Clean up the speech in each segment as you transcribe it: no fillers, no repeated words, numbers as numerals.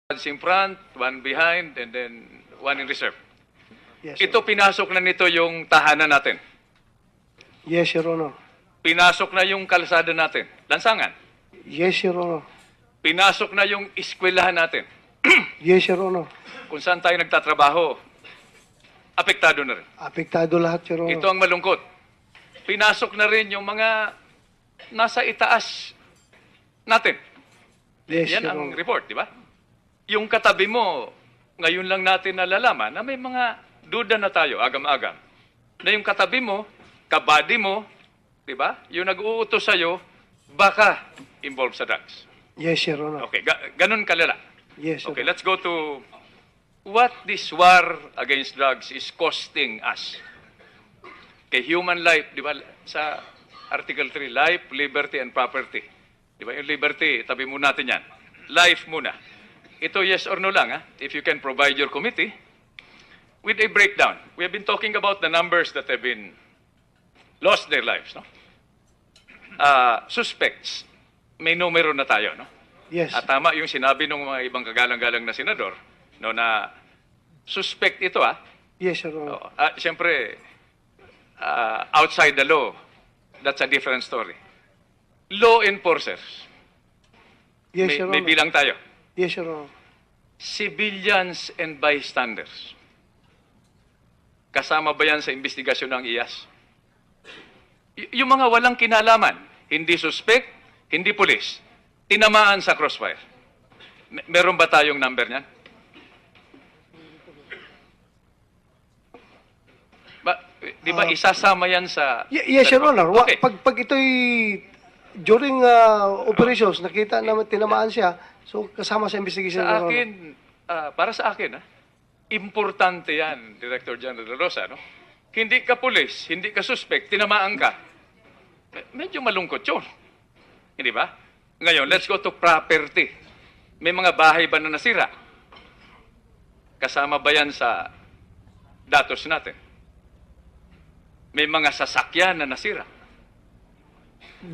In front, one behind, and then one in reserve. Yes, Ito, pinasok na nito yung tahanan natin. Yes, Your Honor. Pinasok na yung kalsada natin. Lansangan. Yes, Your Honor. Pinasok na yung eskwelahan natin. Yes, Your Honor. Kung saan tayo nagtatrabaho, apektado na rin. Apektado lahat, Your Honor. Ito ang malungkot. Pinasok na rin yung mga nasa itaas natin. Yes, Yan Your ang Honor. report, di ba? Yung katabi mo, ngayon lang natin nalalaman na may mga duda na tayo, agam-agam. Na yung katabi mo, kabady mo, di ba? Yung nag-uutos sa'yo, baka involved sa drugs. Yes, Your Honor. Okay, ganun kalala. Yes, Your Okay, Honor. let's go to what this war against drugs is costing us. Kay human life, di ba, sa Article 3, life, liberty, and property. Di ba, yung liberty, tabi muna natin yan. Life muna. Ito yes or no lang, ha? If you can provide your committee with a breakdown. We have been talking about the numbers that have been lost their lives, no? Suspects, may numero na tayo, no? Yes. At tama yung sinabi ng mga ibang kagalang-galang na senador, no, na suspect ito, ha? Yes, Your Honor. Siyempre, outside the law, that's a different story. Law enforcers, Yes, may Your Honor. bilang tayo. Yes, Your Honor. Civilians and bystanders. Kasama ba yan sa investigasyon ng IAS? Yung mga walang kinalaman, hindi suspect, hindi pulis, tinamaan sa crossfire. Meron ba tayong number niyan? Di ba isasama yan sa... Yes, Your Honor. Okay. Pag ito'y during operations, nakita naman tinamaan siya, so kasama sa investigation, Sa Your Honor. akin, para sa akin, importante yan, Director General Rosa, no? Hindi ka pulis, hindi ka suspect, tinamaan ka. Medyo malungkot yun. Hindi ba? Ngayon, let's go to property. May mga bahay ba na nasira? Kasama ba yan sa datos natin? May mga sasakyan na nasira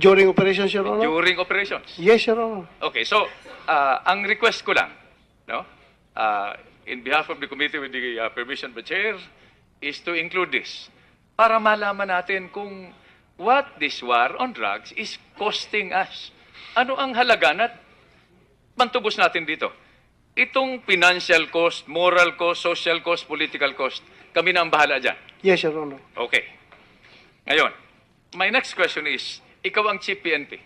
During operations, Your Honor? during operations. Yes, Your Honor. Okay, so ang request ko lang, no, in behalf of the committee with the permission of the chair, is to include this para malaman natin kung what this war on drugs is costing us. Ano ang halaga na pantubos natin dito? Itong financial cost, moral cost, social cost, political cost, kami na ang bahala dyan. Yes, Your Honor. Okay. Ngayon, my next question is, ikaw ang Chief PNP.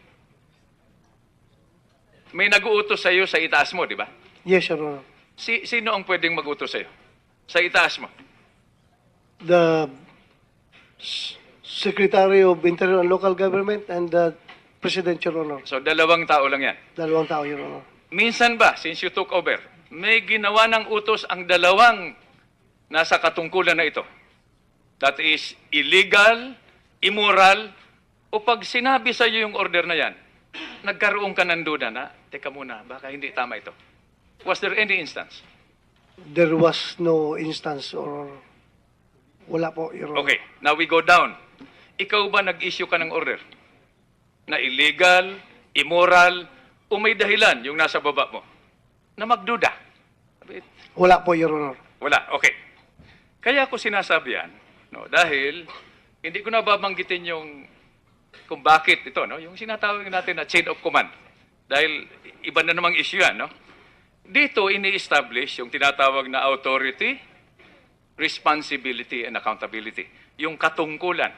May nag-uutos sa iyo sa itaas mo, di ba? Yes, Your Honor. Sino ang pwedeng mag-utos sa iyo? Sa itaas mo? The Secretary of Interior and Local Government and the President, Your Honor. So, dalawang tao lang yan. Dalawang tao, Your Honor. Minsan ba, since you took over, may ginawa ng utos ang dalawang nasa katungkulan na ito? That is illegal, immoral, o pag sinabi sa iyo yung order na yan, nagkaroon ka ng duda na, teka muna, baka hindi tama ito. Was there any instance? There was no instance or wala po, Your Honor. Okay, now we go down. Ikaw ba nag-issue ka ng order na illegal, immoral, o may dahilan yung nasa baba mo na magduda? Wala po, Your Honor. Wala, okay. Kaya ako sinasabi yan, no, dahil hindi ko na babanggitin yung kung bakit ito, no, yung sinatawag natin na chain of command. Dahil iba na namang issue yan, no? Dito ini-establish yung tinatawag na authority, responsibility, and accountability. Yung katungkulan.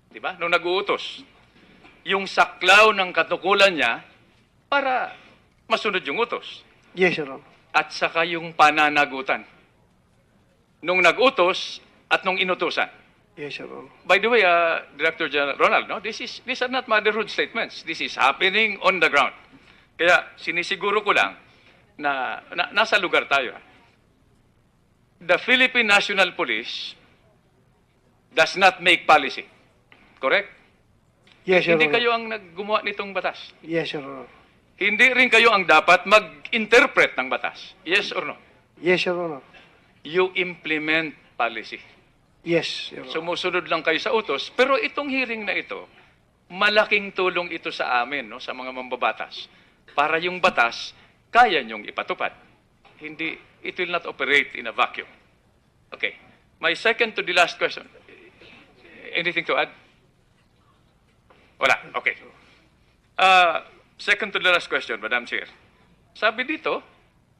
Di ba? Nung nag-uutos. Yung saklaw ng katungkulan niya para masunod yung utos. Yes, Your Honor. At saka yung pananagutan. Nung nag-utos at nung inutusan. Yes, Your Honor. By the way, Director General Ronald, no, these are not motherhood statements. This is happening on the ground. Kaya sinisiguro ko lang na nasa lugar tayo. The Philippine National Police does not make policy. Correct? Yes, Your Hindi Honor. kayo ang naggumawa nitong batas. Yes, Your Honor. Hindi rin kayo ang dapat mag-interpret ng batas. Yes or no? Yes, Your Honor. You implement policy. Yes, Your Honor. Sumusunod lang kayo sa utos. Pero itong hearing na ito, malaking tulong ito sa amin, no, sa mga mambabatas. Para yung batas kaya niyong ipatupad. Hindi, it will not operate in a vacuum. Okay. My second to the last question. Anything to add? Wala. Okay. Second to the last question, Madam Chair. Sabi dito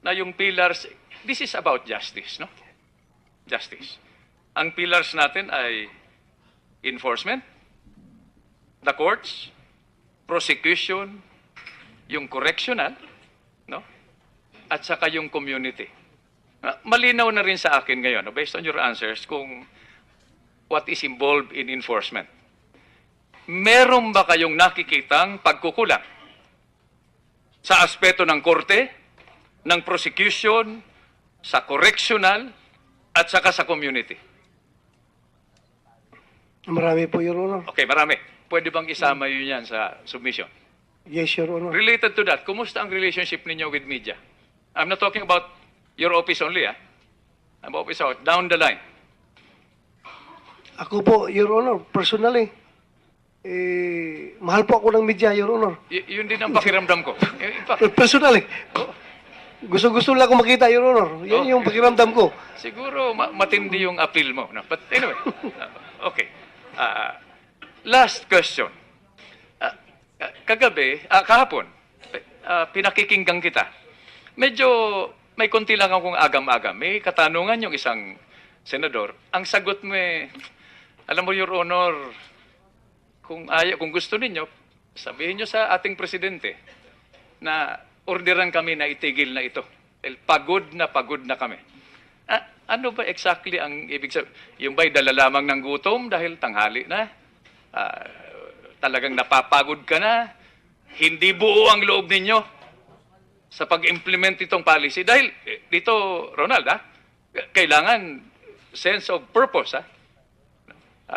na yung pillars, this is about justice, no? Justice. Ang pillars natin ay enforcement, the courts, prosecution, yung correctional, no? At saka yung community. Malinaw na rin sa akin ngayon, no, based on your answers, kung what is involved in enforcement. Meron ba kayong nakikitang pagkukulang sa aspeto ng korte, ng prosecution, sa correctional, at saka sa community? Marami po, Your Honor. Okay, marami. Pwede bang isama yun yan sa submission? Yes, Your Honor. Related to that, kumusta ang relationship ninyo with media? I'm not talking about your office only, I'm office out, down the line. Ako po, Your Honor, personally, mahal po ako ng media, Your Honor. Yun din ang pakiramdam ko. In fact, Personally, gusto lang ako makita, Your Honor. Yan yung pakiramdam ko. siguro matindi yung appeal mo. No? But anyway, okay. Last question. Kahapon, pinakikinggan kita. Medyo may konti lang akong agam-agam. May katanungan yung isang senador. Ang sagot mo alam mo, Your Honor, kung gusto ninyo, sabihin nyo sa ating presidente na orderan kami na itigil na ito. Pagod na kami. Ano ba exactly ang ibig sabihin? Yung ba'y dala lamang ng gutom dahil tanghali na? Talagang napapagod ka na? Hindi buo ang loob ninyo sa pag-implement itong policy? Dahil dito, Ronald, kailangan sense of purpose.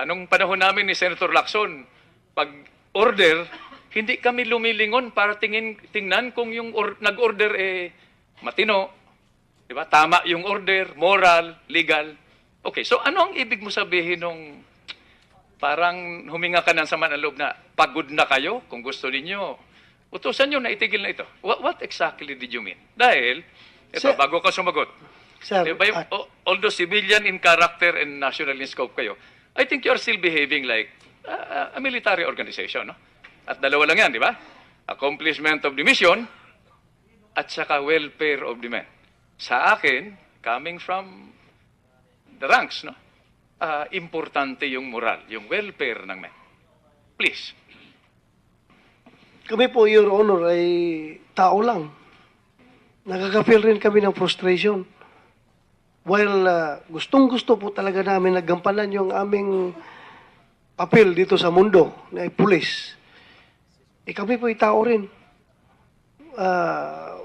Nung panahon namin ni Senator Lacson, pag-order, hindi kami lumilingon para tingnan kung yung nag-order matino, di ba? Tama yung order, moral, legal. Okay, so ano ang ibig mo sabihin nung parang huminga ka ng sama ng loob na pagod na kayo kung gusto ninyo? Utusan nyo na itigil na ito. What exactly did you mean? Dahil, ito, bago ka sumagot, Sir, diba, although civilian in character and national in scope kayo, I think you are still behaving like a military organization, no? At dalawa lang yan, di ba? Accomplishment of the mission at saka welfare of the men. Sa akin, coming from the ranks, no? Importante yung moral, yung welfare ng men. Please. kami po, Your Honor, ay tao lang. Nakaka-feel rin kami ng frustration. While gustong-gusto po talaga namin nagampanan yung aming papel dito sa mundo na pulis. Kami po ay tao rin.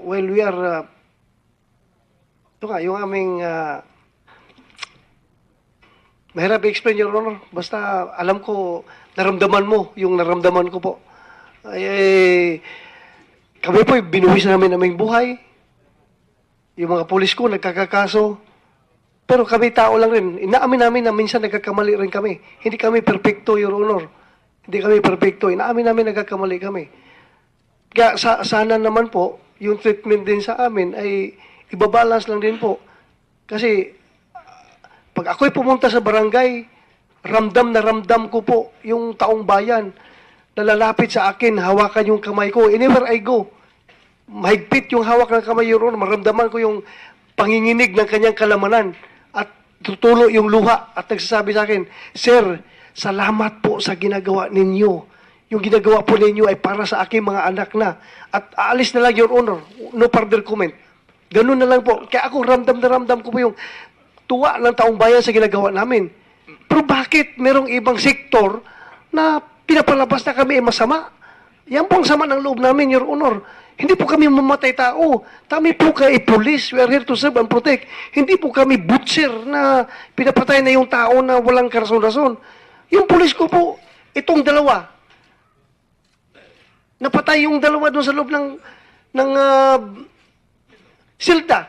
While we are, ito nga, yung aming, mahirap i-explain, Your Honor. Basta alam ko, naramdaman mo yung naramdaman ko po. Kami po, binuwis namin aming buhay. Yung mga pulis ko, nagkakakaso. Pero kami tao lang rin. Inaamin namin na minsan nagkakamali rin kami. Hindi kami perfecto, Your Honor. Hindi kami perfecto. Inaamin namin nagkakamali kami. Kaya sana naman po, yung treatment din sa amin ay ibabalance lang din po. Kasi pag ako'y pumunta sa barangay, ramdam na ramdam ko po yung taong bayan na lalapit sa akin, hawakan yung kamay ko. Anywhere I go, mahigpit yung hawak ng kamay, Your Honor. Maramdaman ko yung panginginig ng kanyang kalamanan at tutulo yung luha at nagsasabi sa akin, Sir, salamat po sa ginagawa ninyo. Yung ginagawa po ninyo ay para sa aking mga anak na. At aalis na lang, Your Honor. No further comment. Ganun na lang po. Kaya ako ramdam na ramdam ko po yung tuwa ng taong bayan sa ginagawa namin. Pero bakit merong ibang sektor na pinapalabas na kami ay masama? Yan po ang sama ng loob namin, Your Honor. Hindi po kami mamatay tao. Kami po kay police. We are here to serve and protect. Hindi po kami butcher na pinapatay na yung tao na walang karason-rason. Yung police ko po, itong dalawa, napatay yung dalawa doon sa loob ng silda.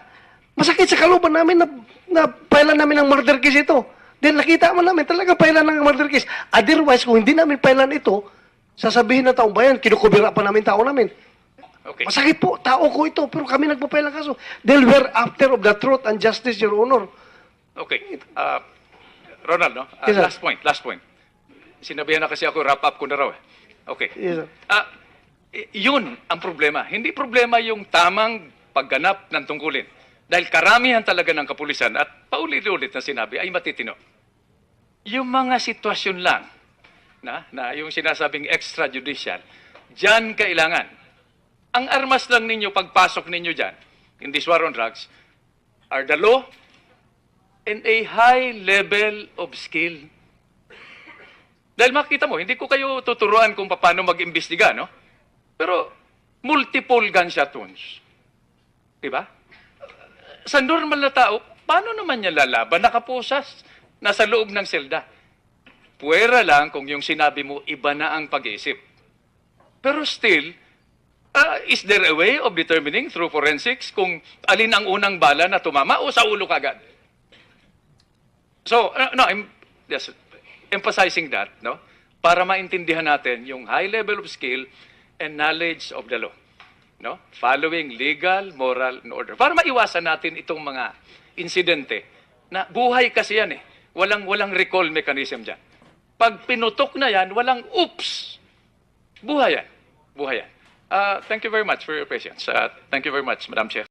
Masakit sa kalooban namin na pailan namin ng murder case ito. Then nakita mo namin talaga pailan ng murder case. Otherwise, kung hindi namin pailan ito, sasabihin ng taong bayan, kinukubira pa namin tao namin. Okay. Masakit po, tao ko ito, pero kami nagpapail ng kaso. Dahil we're after of the truth and justice, Your Honor. Okay. Ronald, no? Yes, sir. Last point. Sinabihan na kasi ako, wrap up ko na raw. Okay. Yes, sir. Yun ang problema. Hindi problema yung tamang pagganap ng tungkulin. Dahil karamihan talaga ng kapulisan at paulit-ulit na sinabi ay matitino. Yung mga sitwasyon lang na yung sinasabing extrajudicial, dyan kailangan. Ang armas lang ninyo pagpasok ninyo dyan in this war on drugs are the law and a high level of skill. Dahil makita mo, hindi ko kayo tuturuan kung paano mag-imbestiga, no? Pero multiple gunshot wounds. Diba? Sa normal na tao, paano naman niya lalaban? Nakapusas, nasa loob ng selda. Puwera lang kung yung sinabi mo, iba na ang pag-iisip. Pero still, is there a way of determining through forensics kung alin ang unang bala na tumama o sa ulo kagad? So, no, I'm just emphasizing that, no? Para maintindihan natin yung high level of skill and knowledge of the law. No? Following legal, moral, and order. Para maiwasan natin itong mga insidente na buhay kasi yan eh. Walang recall mechanism dyan. Pag pinutok na yan, walang oops. Buhay yan. Buhay yan. Thank you very much for your patience. Thank you very much, Madam Chair.